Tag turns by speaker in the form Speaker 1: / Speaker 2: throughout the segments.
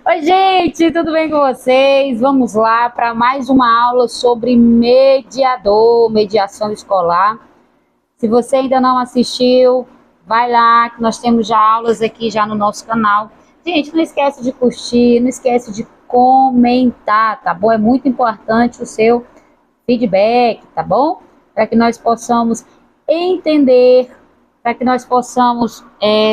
Speaker 1: Oi, gente, tudo bem com vocês? Vamos lá para mais uma aula sobre mediação escolar. Se você ainda não assistiu, vai lá, que nós temos já aulas aqui já no nosso canal. Gente, não esquece de curtir, não esquece de comentar, tá bom? É muito importante o seu feedback, tá bom? Para que nós possamos entender, para que nós possamos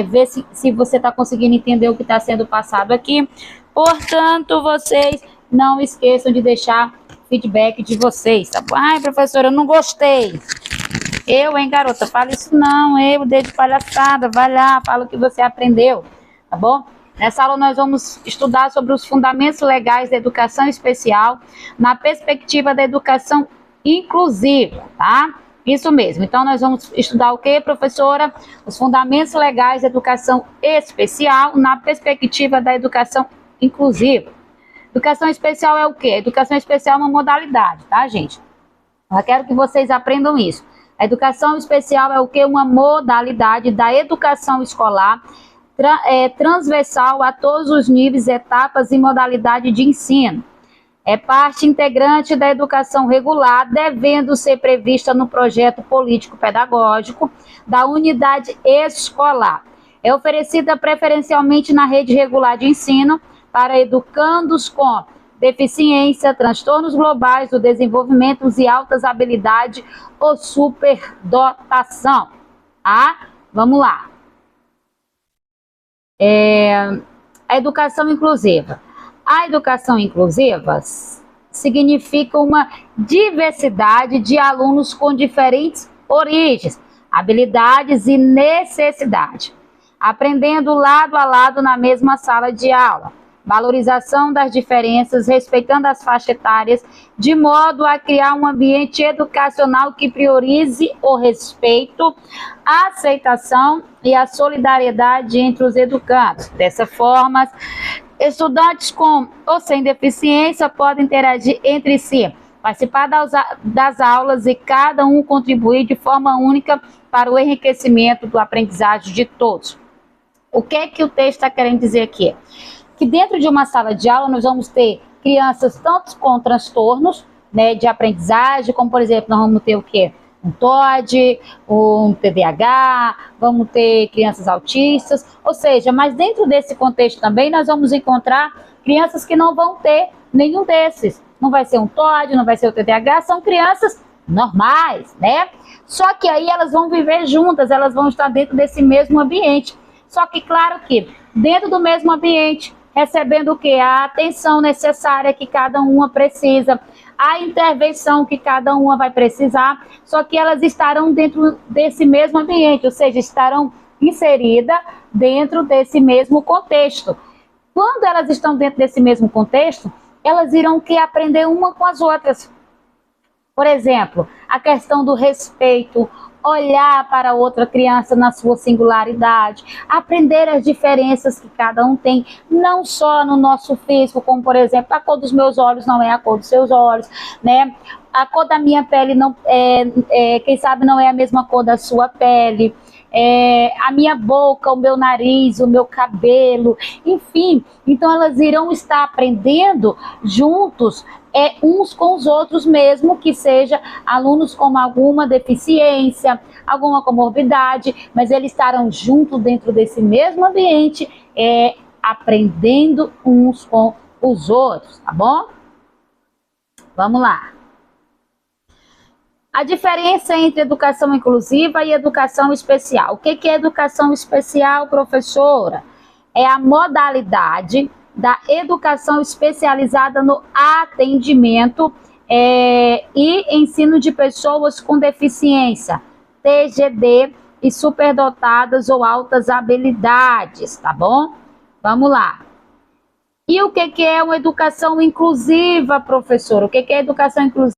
Speaker 1: ver se você está conseguindo entender o que está sendo passado aqui. Portanto, vocês não esqueçam de deixar feedback de vocês, tá bom? Ai, professora, eu não gostei. Hein, garota, fala isso não, dedo de palhaçada, vai lá, fala o que você aprendeu, tá bom? Nessa aula nós vamos estudar sobre os fundamentos legais da educação especial na perspectiva da educação inclusiva, tá? Isso mesmo. Então nós vamos estudar o que, professora? Os fundamentos legais da educação especial na perspectiva da educação inclusiva. Educação especial é o quê? Educação especial é uma modalidade, tá, gente? Eu quero que vocês aprendam isso. A educação especial é o que? Uma modalidade da educação escolar transversal a todos os níveis, etapas e modalidade de ensino. É parte integrante da educação regular, devendo ser prevista no projeto político-pedagógico da unidade escolar. É oferecida preferencialmente na rede regular de ensino para educandos com deficiência, transtornos globais do desenvolvimento e altas habilidades ou superdotação. Tá? Vamos lá. A educação inclusiva. A educação inclusiva significa uma diversidade de alunos com diferentes origens, habilidades e necessidades, aprendendo lado a lado na mesma sala de aula. Valorização das diferenças, respeitando as faixas etárias, de modo a criar um ambiente educacional que priorize o respeito, a aceitação e a solidariedade entre os educandos. Dessa forma, estudantes com ou sem deficiência podem interagir entre si, participar das aulas e cada um contribuir de forma única para o enriquecimento do aprendizagem de todos. O que é que o texto está querendo dizer aqui? Que dentro de uma sala de aula nós vamos ter crianças tanto com transtornos, né, de aprendizagem, como por exemplo, nós vamos ter o quê? Um TOD, um TDAH, vamos ter crianças autistas, ou seja, mas dentro desse contexto também nós vamos encontrar crianças que não vão ter nenhum desses. Não vai ser um TOD, não vai ser o TDAH, são crianças normais, né? Só que aí elas vão viver juntas, elas vão estar dentro desse mesmo ambiente. Só que claro que dentro do mesmo ambiente, recebendo o quê? A atenção necessária que cada uma precisa, a intervenção que cada uma vai precisar, só que elas estarão dentro desse mesmo ambiente, ou seja, estarão inseridas dentro desse mesmo contexto. Quando elas estão dentro desse mesmo contexto, elas irão que aprender uma com as outras. Por exemplo, a questão do respeito, olhar para outra criança na sua singularidade, aprender as diferenças que cada um tem, não só no nosso físico, como por exemplo, a cor dos meus olhos não é a cor dos seus olhos, né? A cor da minha pele não quem sabe não é a mesma cor da sua pele. A minha boca, o meu nariz, o meu cabelo, enfim. Então elas irão estar aprendendo juntos, uns com os outros, mesmo que seja alunos com alguma deficiência, alguma comorbidade, mas eles estarão juntos dentro desse mesmo ambiente, aprendendo uns com os outros, tá bom? Vamos lá. A diferença entre educação inclusiva e educação especial. O que é educação especial, professora? É a modalidade da educação especializada no atendimento e ensino de pessoas com deficiência, TGD, e superdotadas ou altas habilidades, tá bom? Vamos lá. E o que é uma educação inclusiva, professora? O que é educação inclusiva?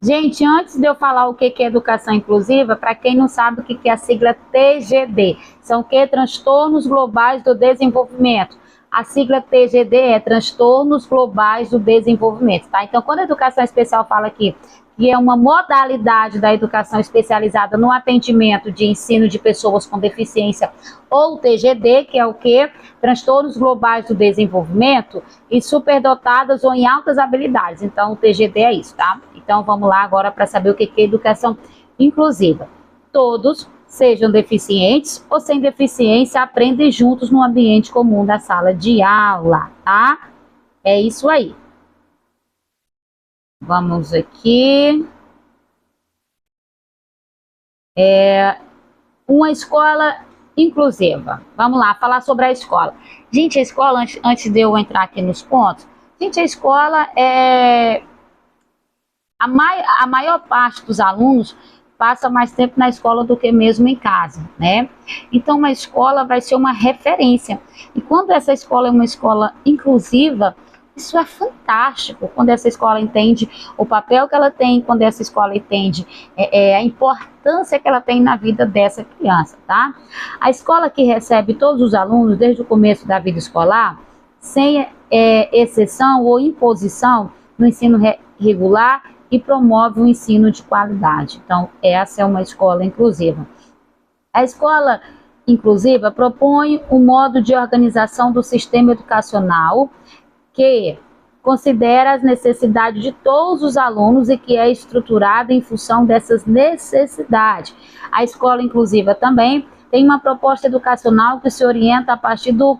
Speaker 1: Gente, antes de eu falar o que é educação inclusiva, para quem não sabe o que é a sigla TGD, são o que? Transtornos globais do desenvolvimento. A sigla TGD é Transtornos Globais do Desenvolvimento, tá? Então, quando a educação especial fala aqui que é uma modalidade da educação especializada no atendimento de ensino de pessoas com deficiência, ou TGD, que é o quê? Transtornos Globais do Desenvolvimento, e superdotadas ou em altas habilidades. Então, o TGD é isso, tá? Então, vamos lá agora para saber o que é educação inclusiva. Todos, sejam deficientes ou sem deficiência, aprendem juntos no ambiente comum da sala de aula, tá? É isso aí. Vamos aqui. Uma escola inclusiva. Vamos lá, falar sobre a escola. Gente, a escola, antes de eu entrar aqui nos pontos, gente, a escola é... A maior parte dos alunos passa mais tempo na escola do que mesmo em casa, né? Então, uma escola vai ser uma referência. E quando essa escola é uma escola inclusiva, isso é fantástico, quando essa escola entende o papel que ela tem, quando essa escola entende a importância que ela tem na vida dessa criança, tá? A escola que recebe todos os alunos desde o começo da vida escolar, sem exceção ou imposição no ensino regular e promove o ensino de qualidade. Então, essa é uma escola inclusiva. A escola inclusiva propõe um modo de organização do sistema educacional que considera as necessidades de todos os alunos e que é estruturada em função dessas necessidades. A escola inclusiva também tem uma proposta educacional que se orienta a partir do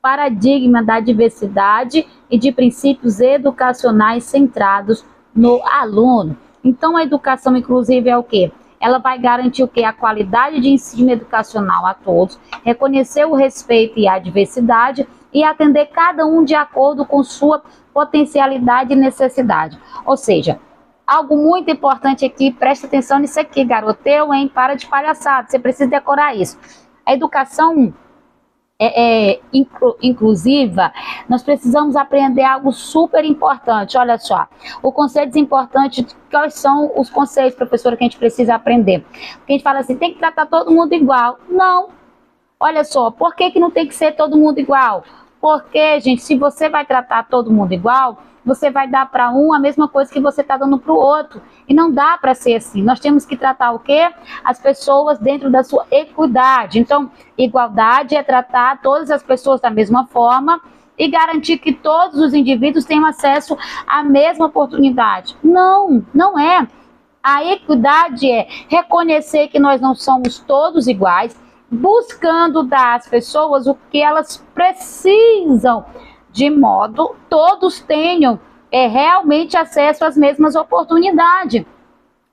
Speaker 1: paradigma da diversidade e de princípios educacionais centrados no aluno. Então, a educação inclusiva é o quê? Ela vai garantir o quê? A qualidade de ensino educacional a todos, reconhecer o respeito e a diversidade e atender cada um de acordo com sua potencialidade e necessidade. Ou seja, algo muito importante aqui, presta atenção nisso aqui, garoteu, hein? Para de palhaçada, você precisa decorar isso. A educação inclusiva, nós precisamos aprender algo super importante. Olha só, o conceito importante, quais são os conceitos, professora, que a gente precisa aprender? Porque a gente fala assim, tem que tratar todo mundo igual. Não. Olha só, por que não tem que ser todo mundo igual? Porque, gente, se você vai tratar todo mundo igual, você vai dar para um a mesma coisa que você está dando para o outro. E não dá para ser assim. Nós temos que tratar o quê? As pessoas dentro da sua equidade. Então, igualdade é tratar todas as pessoas da mesma forma e garantir que todos os indivíduos tenham acesso à mesma oportunidade. Não, não é. A equidade é reconhecer que nós não somos todos iguais, buscando dar às pessoas o que elas precisam, de modo todos tenham realmente acesso às mesmas oportunidades.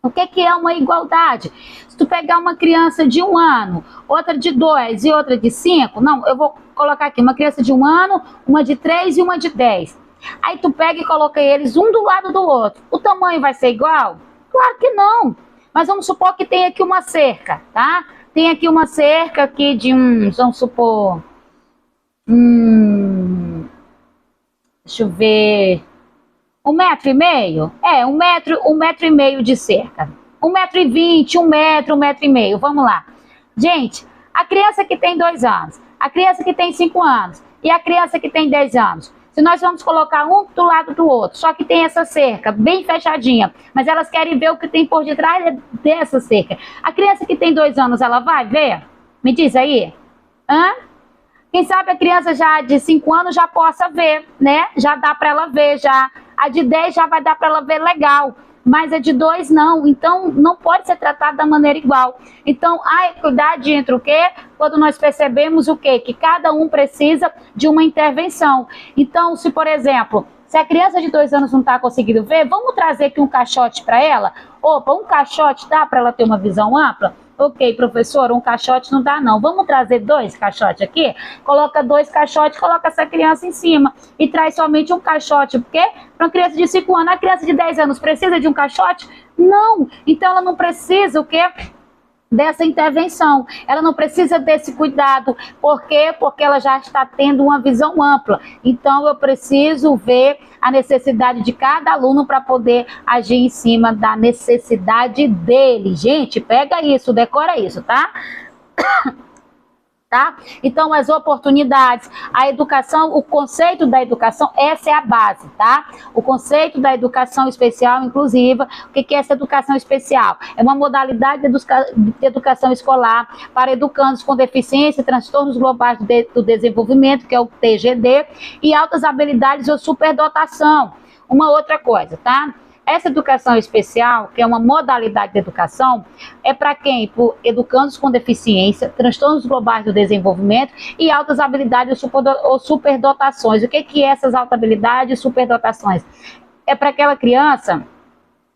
Speaker 1: O que é uma igualdade? Se tu pegar uma criança de 1 ano, outra de 2 e outra de 5, não, eu vou colocar aqui uma criança de 1 ano, uma de 3 e uma de 10. Aí tu pega e coloca eles um do lado do outro. O tamanho vai ser igual? Claro que não. Mas vamos supor que tem aqui uma cerca, tá? Tem aqui uma cerca aqui de vamos supor, deixa eu ver, 1,5 metro? 1,5 metro de cerca. 1,20 m, 1 metro, 1,5 metro. Vamos lá. Gente, a criança que tem 2 anos, a criança que tem 5 anos e a criança que tem 10 anos, se nós vamos colocar um do lado do outro, só que tem essa cerca bem fechadinha, mas elas querem ver o que tem por detrás dessa cerca. A criança que tem 2 anos, ela vai ver? Me diz aí. Quem sabe a criança já de 5 anos já possa ver, né? Já dá para ela ver, já. A de 10 já vai dar para ela ver legal, mas a de 2 não. Então, não pode ser tratada da maneira igual. Então, a equidade entra o quê? Quando nós percebemos o quê? Que cada um precisa de uma intervenção. Então, se, por exemplo, se a criança de 2 anos não está conseguindo ver, vamos trazer aqui um caixote para ela? Opa, um caixote dá para ela ter uma visão ampla? Ok, professor, um caixote não dá não. Vamos trazer 2 caixotes aqui? Coloca 2 caixotes, coloca essa criança em cima e traz somente um caixote. Por quê? Para uma criança de 5 anos, a criança de 10 anos precisa de um caixote? Não. Então ela não precisa o quê? Dessa intervenção. Ela não precisa desse cuidado. Por quê? Porque ela já está tendo uma visão ampla. Então eu preciso ver a necessidade de cada aluno para poder agir em cima da necessidade dele. Gente, pega isso, decora isso, tá? Tá? Então, as oportunidades, a educação, o conceito da educação, essa é a base, tá? O conceito da educação especial inclusiva. O que é essa educação especial? É uma modalidade de educação escolar para educandos com deficiência e transtornos globais do desenvolvimento, que é o TGD, e altas habilidades ou superdotação. Uma outra coisa, tá? Essa educação especial, que é uma modalidade de educação, é para quem? Por educandos com deficiência, transtornos globais do desenvolvimento e altas habilidades ou superdotações. O que é essas altas habilidades e superdotações? É para aquela criança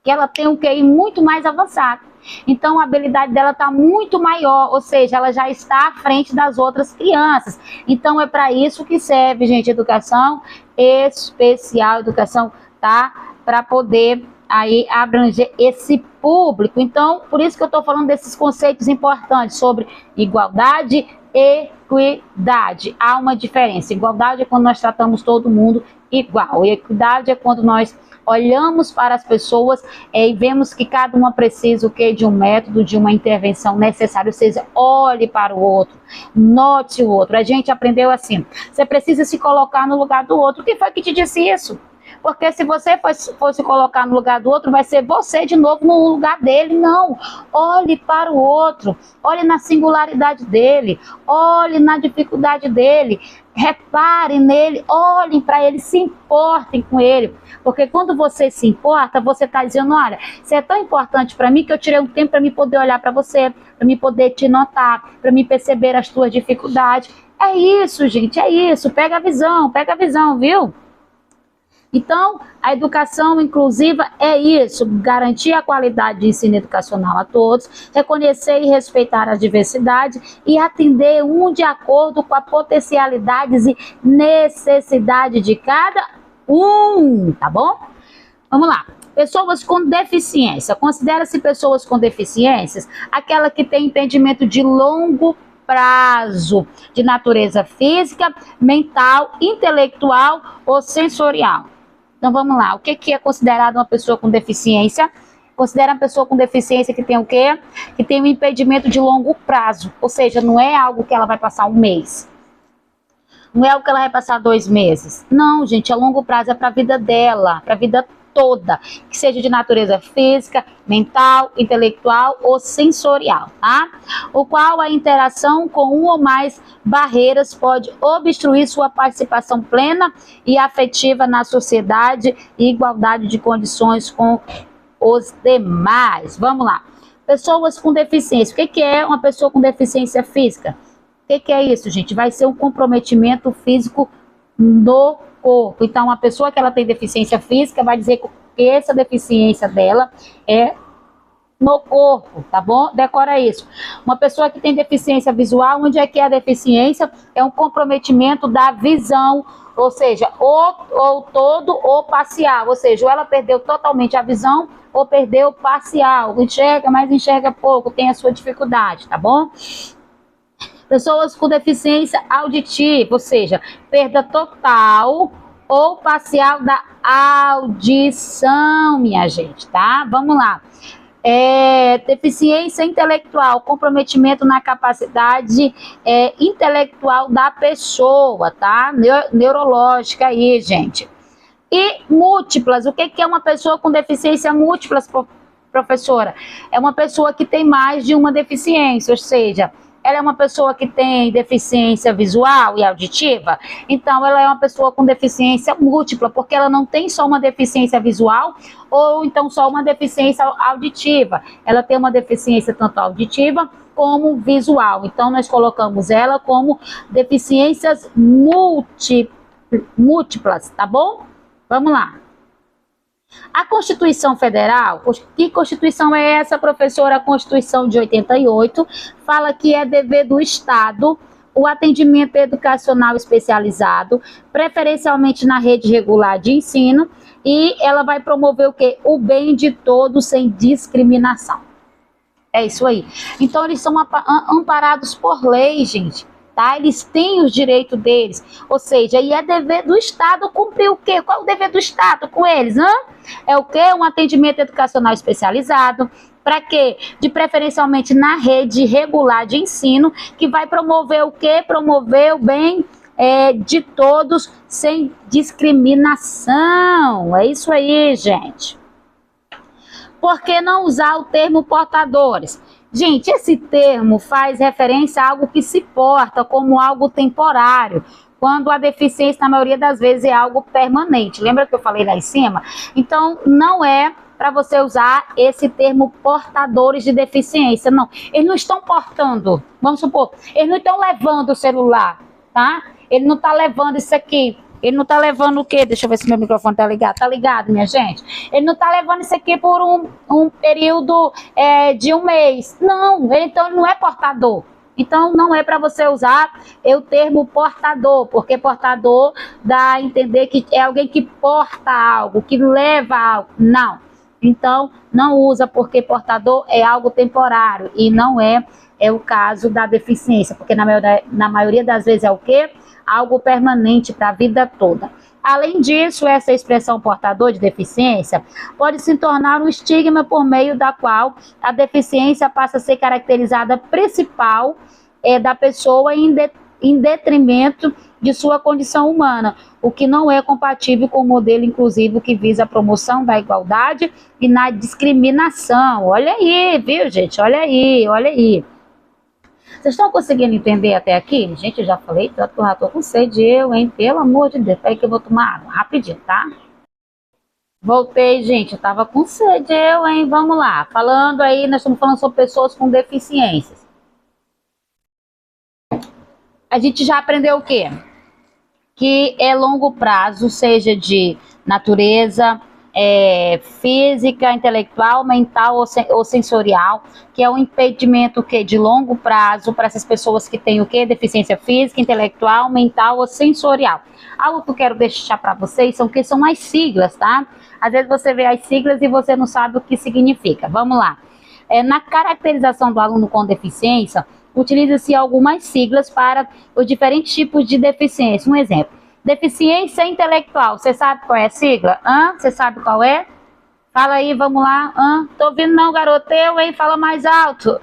Speaker 1: que ela tem um QI muito mais avançado. Então, a habilidade dela está muito maior, ou seja, ela já está à frente das outras crianças. Então, é para isso que serve, gente, educação especial, educação, tá? Para poder aí abranger esse público. Então, por isso que eu estou falando desses conceitos importantes sobre igualdade e equidade. Há uma diferença. Igualdade é quando nós tratamos todo mundo igual. E equidade é quando nós olhamos para as pessoas e vemos que cada uma precisa o quê? De um método, de uma intervenção necessária. Ou seja, olhe para o outro, note o outro. A gente aprendeu assim, você precisa se colocar no lugar do outro. Quem foi que te disse isso? Porque se você fosse colocar no lugar do outro, vai ser você de novo no lugar dele. Não, olhe para o outro, olhe na singularidade dele, olhe na dificuldade dele, reparem nele, olhem para ele, se importem com ele. Porque quando você se importa, você está dizendo, olha, você é tão importante para mim que eu tirei um tempo para me poder olhar para você, para me poder te notar, para me perceber as tuas dificuldades. É isso, gente, é isso, pega a visão, viu? Então, a educação inclusiva é isso, garantir a qualidade de ensino educacional a todos, reconhecer e respeitar a diversidade e atender um de acordo com as potencialidades e necessidade de cada um, tá bom? Vamos lá. Pessoas com deficiência. Considera-se pessoas com deficiências aquela que tem impedimento de longo prazo, de natureza física, mental, intelectual ou sensorial. Então vamos lá, o que é considerado uma pessoa com deficiência? Considera uma pessoa com deficiência que tem o quê? Que tem um impedimento de longo prazo, ou seja, não é algo que ela vai passar um mês, não é algo que ela vai passar 2 meses. Não, gente, a longo prazo é para a vida dela, para a vida toda, que seja de natureza física, mental, intelectual ou sensorial, tá? O qual a interação com uma ou mais barreiras pode obstruir sua participação plena e afetiva na sociedade e igualdade de condições com os demais. Vamos lá. Pessoas com deficiência. O que é uma pessoa com deficiência física? O que é isso, gente? Vai ser um comprometimento físico no corpo. Então, uma pessoa que ela tem deficiência física vai dizer que essa deficiência dela é no corpo, tá bom? Decora isso. Uma pessoa que tem deficiência visual, onde é que é a deficiência? É um comprometimento da visão, ou seja, ou todo ou parcial, ou seja, ou ela perdeu totalmente a visão ou perdeu parcial, enxerga, mas enxerga pouco, tem a sua dificuldade, tá bom? Pessoas com deficiência auditiva, ou seja, perda total ou parcial da audição, minha gente, tá? Vamos lá. Deficiência intelectual, comprometimento na capacidade intelectual da pessoa, tá? Neurológica aí, gente. E múltiplas, o que é uma pessoa com deficiência múltiplas, professora? É uma pessoa que tem mais de uma deficiência, ou seja, ela é uma pessoa que tem deficiência visual e auditiva, então ela é uma pessoa com deficiência múltipla, porque ela não tem só uma deficiência visual ou então só uma deficiência auditiva, ela tem uma deficiência tanto auditiva como visual, então nós colocamos ela como deficiências múltiplas, tá bom? Vamos lá. A Constituição Federal, que Constituição é essa, professora? A Constituição de 88 fala que é dever do Estado o atendimento educacional especializado, preferencialmente na rede regular de ensino, e ela vai promover o quê? O bem de todos sem discriminação. É isso aí. Então eles são amparados por lei, gente. Tá? Eles têm os direitos deles, ou seja, e é dever do Estado cumprir o quê? Qual é o dever do Estado com eles? É o quê? Um atendimento educacional especializado, Para quê? De preferencialmente na rede regular de ensino, que vai promover o quê? Promover o bem de todos, sem discriminação. É isso aí, gente. Por que não usar o termo portadores? Gente, esse termo faz referência a algo que se porta como algo temporário, quando a deficiência, na maioria das vezes, é algo permanente. Lembra que eu falei lá em cima? Então, não é para você usar esse termo portadores de deficiência, não. Eles não estão portando, vamos supor, eles não estão levando o celular, tá? Ele não está levando isso aqui. Ele não está levando o quê? Deixa eu ver se meu microfone está ligado. Está ligado, minha gente? Ele não está levando isso aqui por um período de um mês. Não, então ele não é portador. Então não é para você usar o termo portador, porque portador dá a entender que é alguém que porta algo, que leva algo. Não. Então não usa, porque portador é algo temporário e não é o caso da deficiência, porque na maioria das vezes é o quê? Algo permanente para a vida toda. Além disso, essa expressão portador de deficiência pode se tornar um estigma por meio da qual a deficiência passa a ser caracterizada principal da pessoa em detrimento de sua condição humana, o que não é compatível com o modelo inclusivo que visa a promoção da igualdade e na discriminação. Olha aí, viu, gente? Olha aí, olha aí. Vocês estão conseguindo entender até aqui? Gente, eu já falei tanto que eu já tô com sede, hein? Pelo amor de Deus. Peraí que eu vou tomar água, rapidinho, tá? Voltei, gente. Eu tava com sede, hein? Vamos lá. Falando aí, nós estamos falando sobre pessoas com deficiências. A gente já aprendeu o quê? Que é longo prazo, seja de natureza física, intelectual, mental ou sensorial, que é um impedimento de longo prazo para essas pessoas que têm o quê? Deficiência física, intelectual, mental ou sensorial. Algo que eu quero deixar para vocês são as siglas, tá? Às vezes você vê as siglas e você não sabe o que significa. Vamos lá. Na caracterização do aluno com deficiência, utiliza-se algumas siglas para os diferentes tipos de deficiência. Um exemplo. Deficiência intelectual, você sabe qual é a sigla? Você sabe qual é? Fala aí, vamos lá. Tô ouvindo não, garoteu, hein? Fala mais alto.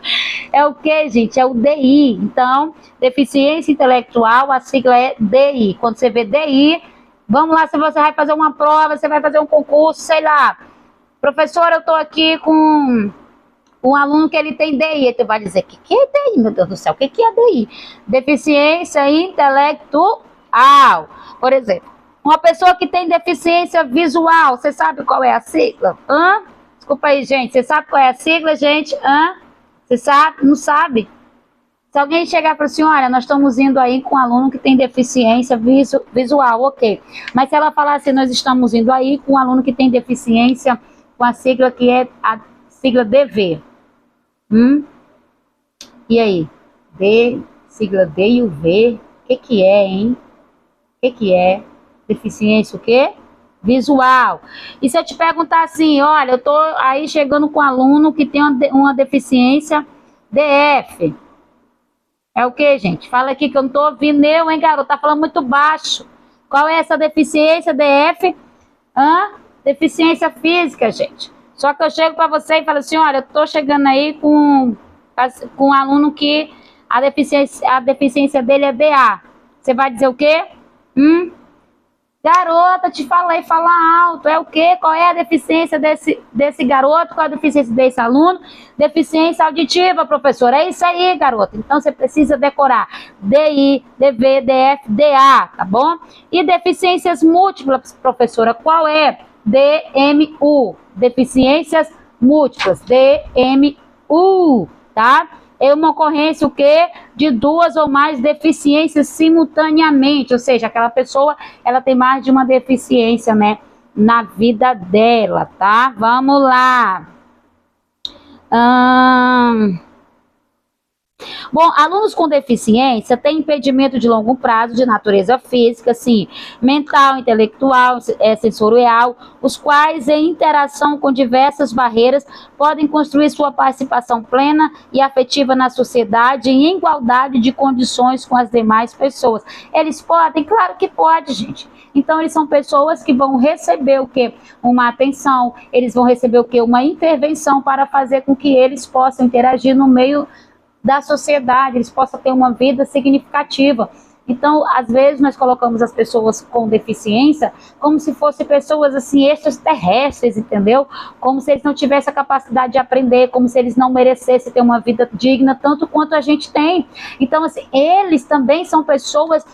Speaker 1: É o que, gente? É o DI. Então, deficiência intelectual, a sigla é DI. Quando você vê DI, vamos lá, se você vai fazer uma prova, você vai fazer um concurso, sei lá. Professora, eu tô aqui com um aluno que ele tem DI. Tu vai dizer, que é DI, meu Deus do céu? O que é DI? Deficiência intelectual. Por exemplo, uma pessoa que tem deficiência visual, você sabe qual é a sigla? Desculpa aí, gente. Você sabe qual é a sigla, gente? Você sabe? Não sabe? Se alguém chegar e falar assim, olha, nós estamos indo aí com um aluno que tem deficiência visual, ok. Mas se ela falar assim, nós estamos indo aí com um aluno que tem deficiência com a sigla que é a sigla DV. E aí? Sigla D e o V, o que é, hein? O que é? Deficiência o quê? Visual. E se eu te perguntar assim, olha, eu tô aí chegando com um aluno que tem uma deficiência DF. É o que, gente? Fala aqui que eu não tô ouvindo, hein, garoto? Tá falando muito baixo. Qual é essa deficiência DF? Deficiência física, gente. Só que eu chego para você e falo assim, olha, eu tô chegando aí com um aluno que a deficiência dele é DA. Você vai dizer o quê? Garota, te falei, fala alto. É o quê? Qual é a deficiência desse garoto? Qual é a deficiência desse aluno? Deficiência auditiva, professor. É isso aí, garota. Então você precisa decorar DI, DV, DF, DA, tá bom? E deficiências múltiplas, professora, qual é? DMU. Deficiências múltiplas, DMU, tá? É uma ocorrência o quê? De duas ou mais deficiências simultaneamente, ou seja, aquela pessoa, ela tem mais de uma deficiência, né, na vida dela, tá? Vamos lá. Bom, alunos com deficiência têm impedimento de longo prazo de natureza física, sim, mental, intelectual, sensorial, os quais, em interação com diversas barreiras, podem construir sua participação plena e afetiva na sociedade em igualdade de condições com as demais pessoas. Eles podem? Claro que pode, gente. Então, eles são pessoas que vão receber o quê? Uma atenção, eles vão receber o quê? Uma intervenção para fazer com que eles possam interagir no meio da sociedade, eles possam ter uma vida significativa. Então, às vezes, nós colocamos as pessoas com deficiência como se fossem pessoas, assim, extraterrestres, entendeu? Como se eles não tivessem a capacidade de aprender, como se eles não merecessem ter uma vida digna, tanto quanto a gente tem. Então, assim, eles também são pessoas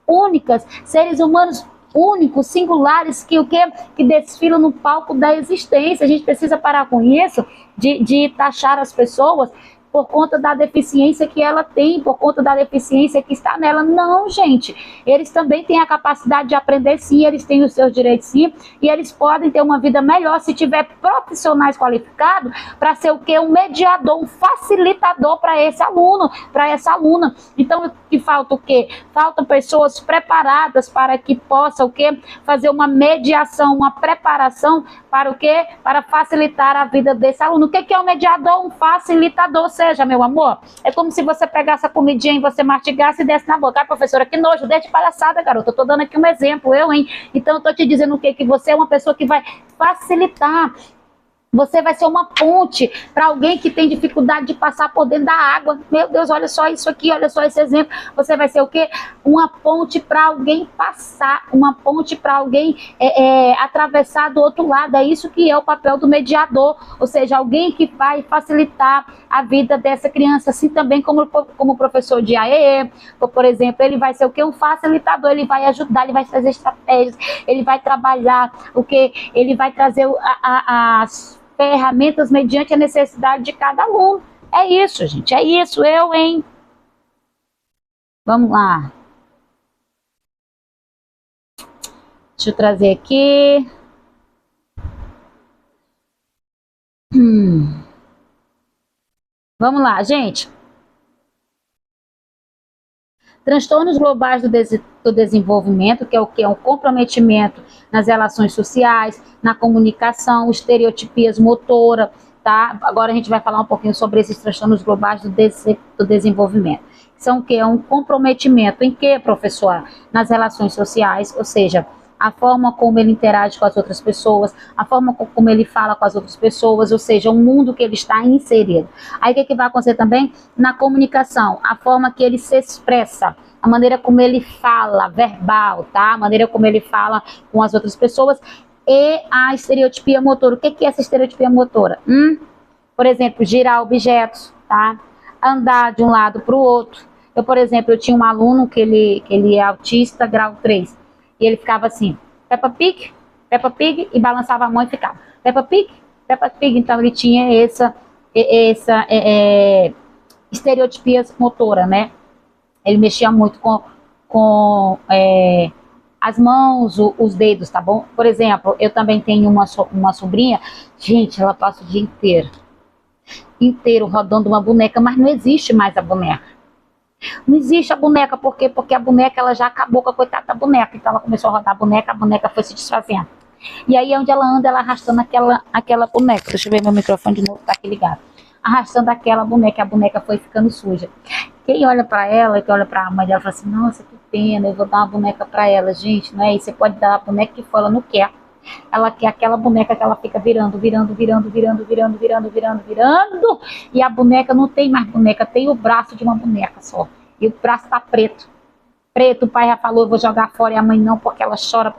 Speaker 1: únicas, seres humanos únicos, singulares, que o quê? Que desfilam no palco da existência. A gente precisa parar com isso, de taxar as pessoas por conta da deficiência que ela tem, por conta da deficiência que está nela. Não, gente. Eles também têm a capacidade de aprender, sim, eles têm os seus direitos, sim, e eles podem ter uma vida melhor se tiver profissionais qualificados para ser o quê? Um mediador, um facilitador para esse aluno, para essa aluna. Então, que falta o quê? Faltam pessoas preparadas para que possa o quê? Fazer uma mediação, uma preparação para o quê? Para facilitar a vida desse aluno. O que é um mediador? Um facilitador. Ou seja, meu amor, é como se você pegasse a comidinha e você mastigasse e desse na boca. Ah, professora, que nojo, deixa de palhaçada, garota. Eu tô dando aqui um exemplo, hein? Então, eu tô te dizendo o quê? Que você é uma pessoa que vai facilitar. Você vai ser uma ponte para alguém que tem dificuldade de passar por dentro da água. Meu Deus, olha só isso aqui, olha só esse exemplo. Você vai ser o quê? Uma ponte para alguém passar, uma ponte para alguém atravessar do outro lado. É isso que é o papel do mediador, ou seja, alguém que vai facilitar a vida dessa criança, assim também como o professor de AEE, por exemplo, ele vai ser o quê? Um facilitador, ele vai ajudar, ele vai trazer estratégias, ele vai trabalhar o quê? Ele vai trazer as ferramentas mediante a necessidade de cada aluno. É isso, gente, é isso, hein? Vamos lá. Deixa eu trazer aqui. Vamos lá, gente. Transtornos globais do desenvolvimento, que é o que? É um comprometimento nas relações sociais, na comunicação, estereotipias motora, tá? Agora a gente vai falar um pouquinho sobre esses transtornos globais do desenvolvimento. São o que? É um comprometimento em que, professora? Nas relações sociais, ou seja, a forma como ele interage com as outras pessoas, a forma como ele fala com as outras pessoas, ou seja, o mundo que ele está inserido. Aí o que vai acontecer também? Na comunicação, a forma que ele se expressa, a maneira como ele fala, verbal, tá? A maneira como ele fala com as outras pessoas e a estereotipia motora. O que é essa estereotipia motora? Por exemplo, girar objetos, tá? Andar de um lado para o outro. Eu, por exemplo, eu tinha um aluno que ele é autista grau 3. E ele ficava assim, Peppa Pig, e balançava a mão e ficava, Peppa Pig. Então ele tinha essa estereotipia motora, né? Ele mexia muito com as mãos, os dedos, tá bom? Por exemplo, eu também tenho uma sobrinha, gente, ela passa o dia inteiro rodando uma boneca, mas não existe mais a boneca. Não existe a boneca, por quê? Porque a boneca, ela já acabou com a coitada da boneca. Então ela começou a rodar a boneca foi se desfazendo. E aí onde ela anda, ela arrastando aquela boneca. Deixa eu ver meu microfone de novo, tá aqui ligado. Arrastando aquela boneca, a boneca foi ficando suja. Quem olha pra ela, que olha pra mãe dela, fala assim, nossa, que pena, eu vou dar uma boneca pra ela. Gente, não é isso, você pode dar a boneca que for, ela não quer. Ela quer aquela boneca que ela fica virando, e a boneca não tem mais boneca, tem o braço de uma boneca só, e o braço tá preto, o pai já falou, eu vou jogar fora, e a mãe não, porque ela chora,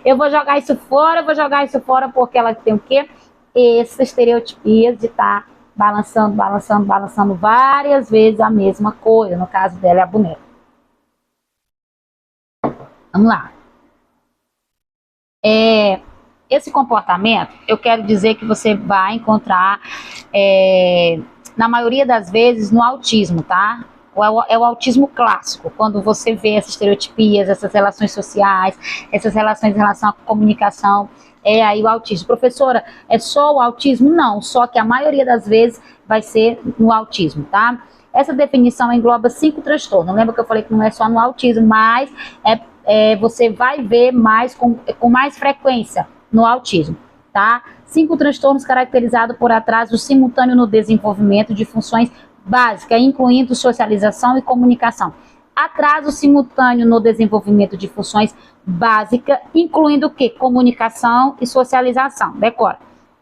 Speaker 1: eu vou jogar isso fora, porque ela tem o quê? Essas estereotipias de estar balançando várias vezes a mesma coisa, no caso dela é a boneca. Vamos lá. Esse comportamento, eu quero dizer que você vai encontrar, na maioria das vezes, no autismo, tá? É o autismo clássico, quando você vê essas estereotipias, essas relações sociais, essas relações em relação à comunicação, aí o autismo. Professora, é só o autismo? Não, só que a maioria das vezes vai ser no autismo, tá? Essa definição engloba 5 transtornos. Lembra que eu falei que não é só no autismo, mas você vai ver mais com mais frequência no autismo, tá? 5 transtornos caracterizados por atraso simultâneo no desenvolvimento de funções básicas, incluindo socialização e comunicação. Atraso simultâneo no desenvolvimento de funções básica, incluindo o quê? Comunicação e socialização. Decora.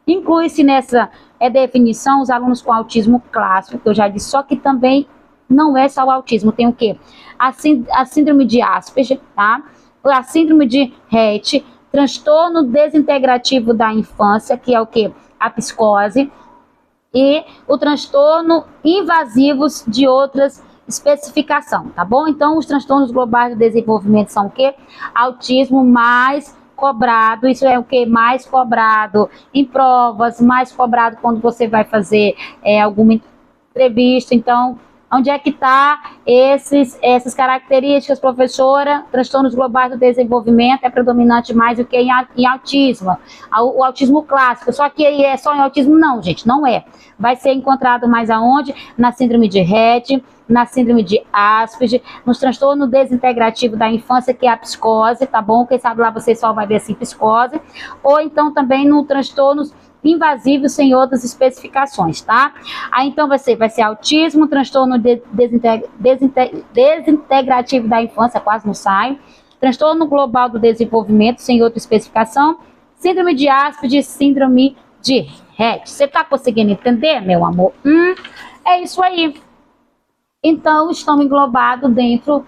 Speaker 1: Inclui-se nessa definição os alunos com autismo clássico, que eu já disse, só que também não é só o autismo, tem o quê? A síndrome de Asperger, tá? A síndrome de Rett, transtorno desintegrativo da infância, que é o quê? A psicose, e o transtorno invasivos de outras especificação, tá bom? Então, os transtornos globais do desenvolvimento são o quê? Autismo mais cobrado, isso é o que? Mais cobrado em provas, mais cobrado quando você vai fazer alguma entrevista. Então, onde é que está essas características, professora? Transtornos globais do desenvolvimento é predominante mais do que em autismo. O autismo clássico, só que é só em autismo? Não, gente, não é. Vai ser encontrado mais aonde? Na síndrome de Rett, na síndrome de Asperger, nos transtornos desintegrativos da infância, que é a psicose, tá bom? Quem sabe lá você só vai ver assim, psicose. Ou então também no transtornos invasivos sem outras especificações, tá? Aí então vai ser autismo, transtorno desintegrativo da infância, quase não sai, transtorno global do desenvolvimento sem outra especificação, síndrome de Asperger, síndrome de Rett. Você tá conseguindo entender, meu amor? É isso aí. Então, estão englobados dentro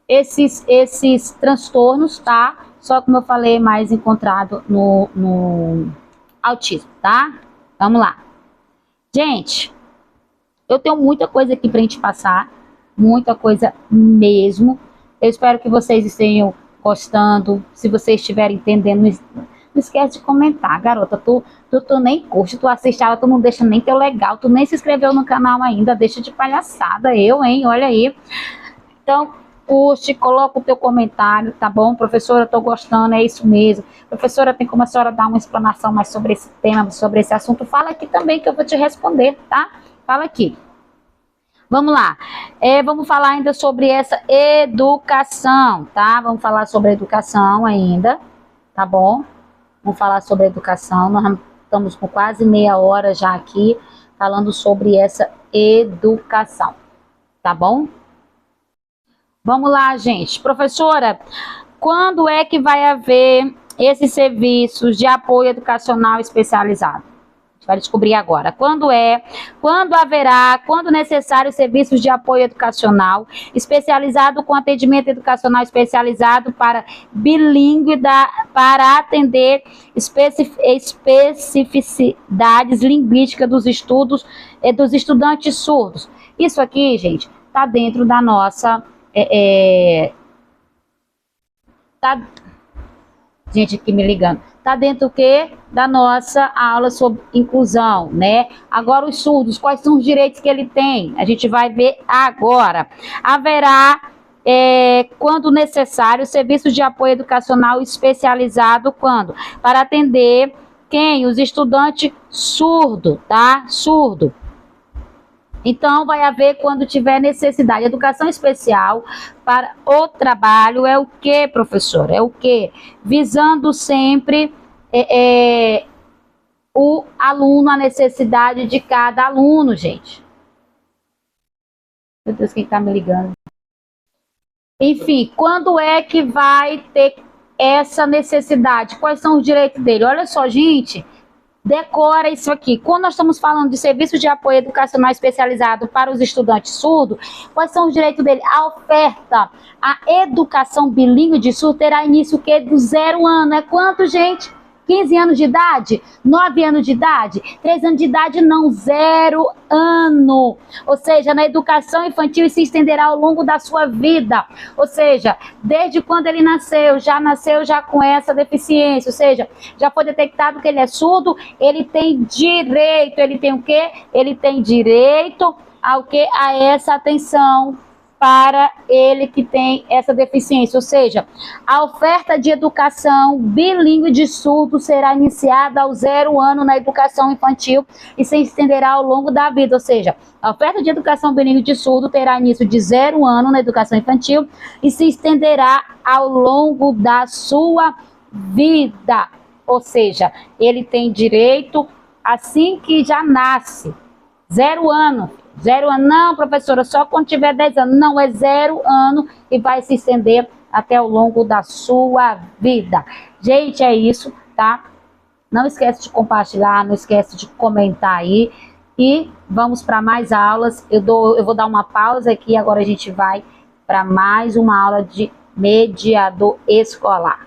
Speaker 1: esses transtornos, tá? Só como eu falei, mais encontrado no autismo, tá? Vamos lá. Gente, eu tenho muita coisa aqui pra gente passar, muita coisa mesmo. Eu espero que vocês estejam gostando. Se vocês estiverem entendendo, não esquece de comentar, garota. Tu nem curte, tu assiste ela, tu não deixa nem teu legal, tu nem se inscreveu no canal ainda, deixa de palhaçada, hein? Olha aí. Então, curte, coloca o teu comentário, tá bom? Professora, eu tô gostando, é isso mesmo. Professora, tem como a senhora dar uma explanação mais sobre esse tema, sobre esse assunto? Fala aqui também que eu vou te responder, tá? Fala aqui. Vamos lá. Vamos falar ainda sobre essa educação, tá? Vamos falar sobre a educação ainda, tá bom? Vamos falar sobre a educação. Nós estamos com quase meia hora já aqui falando sobre essa educação, tá bom? Vamos lá, gente. Professora, quando é que vai haver esses serviços de apoio educacional especializado? A gente vai descobrir agora. Quando haverá, quando necessário, serviços de apoio educacional especializado com atendimento educacional especializado para bilíngue, para atender especificidades linguísticas dos estudantes surdos. Isso aqui, gente, está dentro da nossa... Gente aqui me ligando. Tá dentro do quê? Da nossa aula sobre inclusão, né? Agora os surdos, quais são os direitos que ele tem? A gente vai ver agora. Haverá, quando necessário, serviços de apoio educacional especializado, quando? Para atender quem? Os estudantes surdo, tá? Surdo. Então, vai haver quando tiver necessidade. Educação especial para o trabalho é o que, professor? É o que? Visando sempre o aluno, a necessidade de cada aluno, gente. Meu Deus, quem tá me ligando? Enfim, quando é que vai ter essa necessidade? Quais são os direitos dele? Olha só, gente... Decora isso aqui. Quando nós estamos falando de serviço de apoio educacional especializado para os estudantes surdos, quais são os direitos dele? A oferta, a educação bilíngue de surdo terá início o quê? Do 0 ano. É quanto, gente? 15 anos de idade? 9 anos de idade? 3 anos de idade? Não, 0 ano. Ou seja, na educação infantil isso se estenderá ao longo da sua vida. Ou seja, desde quando ele nasceu já com essa deficiência. Ou seja, já foi detectado que ele é surdo, ele tem direito. Ele tem o quê? Ele tem direito ao quê? A essa atenção para ele que tem essa deficiência, ou seja, a oferta de educação bilíngue de surdo será iniciada ao 0 ano na educação infantil e se estenderá ao longo da vida, ou seja, a oferta de educação bilíngue de surdo terá início de 0 ano na educação infantil e se estenderá ao longo da sua vida, ou seja, ele tem direito assim que já nasce, 0 ano. 0 ano, não, professora, só quando tiver 10 anos. Não, é 0 ano e vai se estender até ao longo da sua vida. Gente, é isso, tá? Não esquece de compartilhar, não esquece de comentar aí. E vamos para mais aulas. Eu vou dar uma pausa aqui, agora a gente vai para mais uma aula de mediador escolar.